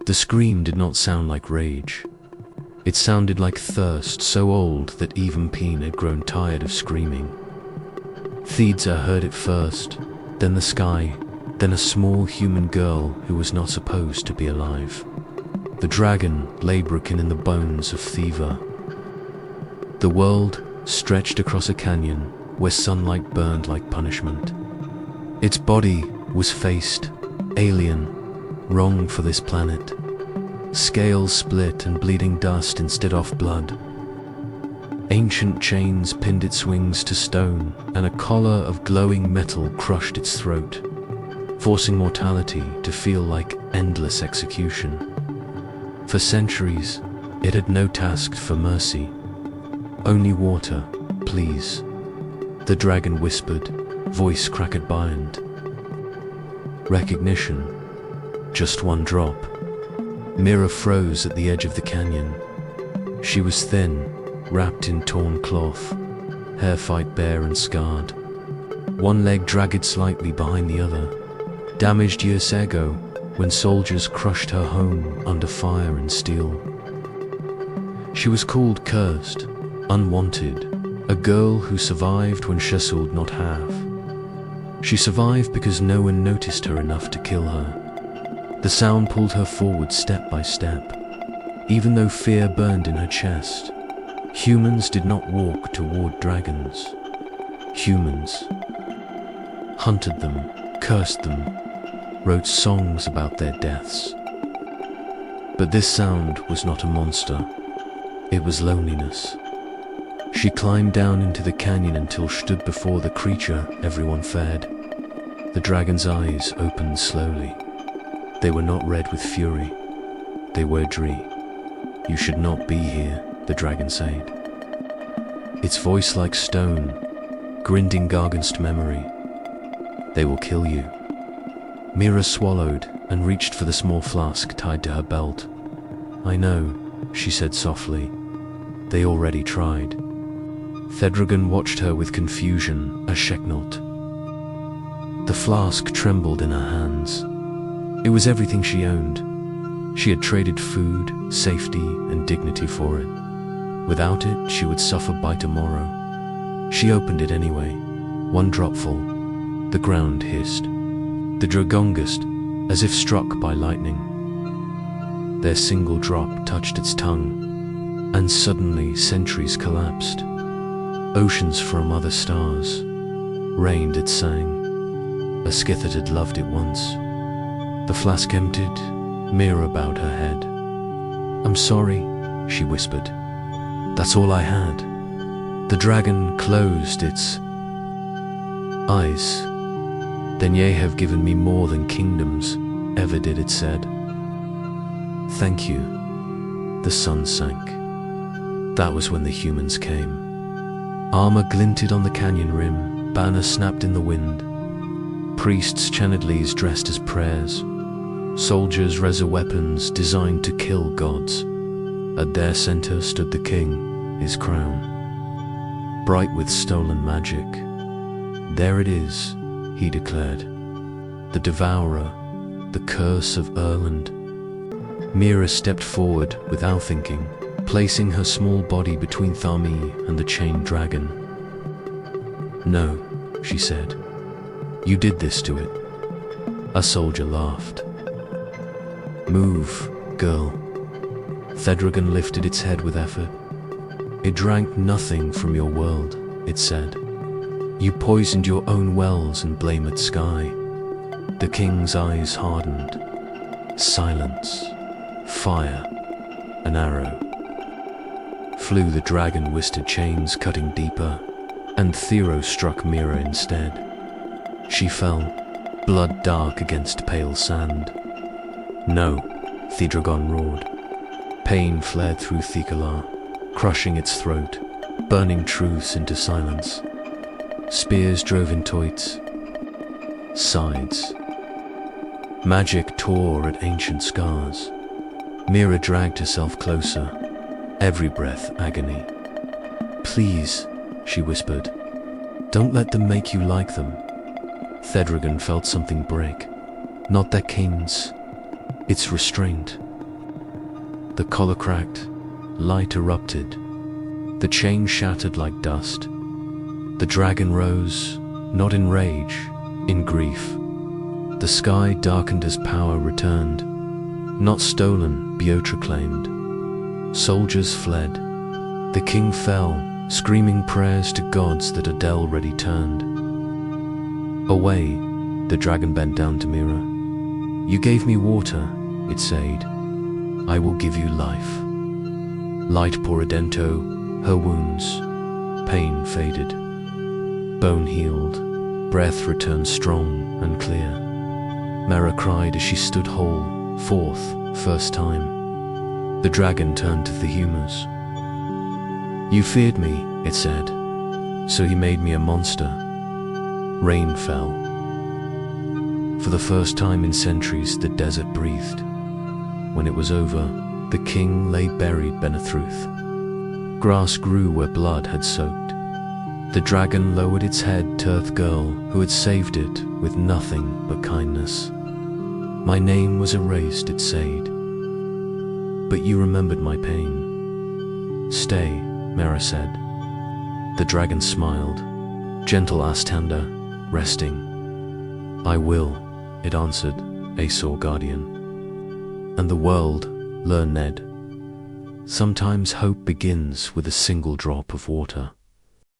The scream did not sound like rage. It sounded like thirst so old that even Peen had grown tired of screaming. Thedza heard it first, then the sky, then a small human girl who was not supposed to be alive. The dragon lay broken in the bones of Theva. The world stretched across a canyon where sunlight burned like punishment. Its body was faced, alien, wrong for this planet. Scales split and bleeding dust instead of blood. Ancient chains pinned its wings to stone, and a collar of glowing metal crushed its throat, forcing mortality to feel like endless execution. For centuries, it had no task for mercy. Only water, please. The dragon whispered, voice cracked bind. Recognition. Just one drop. Mira froze at the edge of the canyon. She was thin, wrapped in torn cloth, hair fight bare and scarred. One leg dragged slightly behind the other, damaged years ago when soldiers crushed her home under fire and steel. She was called cursed, unwanted, a girl who survived when she should not have. She survived because no one noticed her enough to kill her. The sound pulled her forward step by step, even though fear burned in her chest. Humans did not walk toward dragons. Humans hunted them, cursed them, wrote songs about their deaths. But this sound was not a monster. It was loneliness. She climbed down into the canyon until she stood before the creature everyone feared. The dragon's eyes opened slowly. They were not red with fury. They were Dree. You should not be here, the dragon said. Its voice like stone, grinding against memory. They will kill you. Mira swallowed and reached for the small flask tied to her belt. I know, she said softly. They already tried. Thedragon watched her with confusion, a Sheknot. The flask trembled in her hands. It was everything she owned. She had traded food, safety, and dignity for it. Without it, she would suffer by tomorrow. She opened it anyway. One dropful. The ground hissed. The Dragongust, as if struck by lightning. Their single drop touched its tongue, and suddenly centuries collapsed. Oceans from other stars. Rained it sang. A Skithid had loved it once. The flask emptied, Mira bowed her head. I'm sorry, she whispered. That's all I had. The dragon closed its eyes. Then ye have given me more than kingdoms ever did, it said. Thank you. The sun sank. That was when the humans came. Armor glinted on the canyon rim, banners snapped in the wind. Priests chanted lees dressed as prayers. Soldiers reser weapons designed to kill gods. At their center stood the king, his crown, bright with stolen magic. There it is, he declared. The devourer, the curse of Erland. Mira stepped forward without thinking, placing her small body between Thami and the chained dragon. No, she said. You did this to it. A soldier laughed. Move, girl. Thedragon lifted its head with effort. It drank nothing from your world, it said. You poisoned your own wells and blamed sky. The king's eyes hardened. Silence. Fire. An arrow. Flew the dragon whispered chains cutting deeper, and Thero struck Mira instead. She fell, blood dark against pale sand. No, Thedragon roared. Pain flared through Thikalar, crushing its throat, burning truths into silence. Spears drove in toits, sides. Magic tore at ancient scars. Mira dragged herself closer, every breath agony. Please, she whispered, don't let them make you like them. Thedragon felt something break. Not their kings. It's restraint. The collar cracked, light erupted. The chain shattered like dust. The dragon rose, not in rage, in grief. The sky darkened as power returned. Not stolen, Beotra claimed. Soldiers fled. The king fell, screaming prayers to gods that Adele ready turned. Away, the dragon bent down to Mira. You gave me water, it said. I will give you life. Light poured Edento, her wounds. Pain faded. Bone healed. Breath returned strong and clear. Mara cried as she stood whole, first time. The dragon turned to the humors. You feared me, it said, so he made me a monster. Rain fell. For the first time in centuries, the desert breathed. When it was over, the king lay buried Benethruth. Grass grew where blood had soaked. The dragon lowered its head to Earth Girl, who had saved it with nothing but kindness. My name was erased, it said, but you remembered my pain. Stay, Mara said. The dragon smiled. Gentle Astanda, resting. I will, it answered, Aesor Guardian. And the world, learn Ned. Sometimes hope begins with a single drop of water.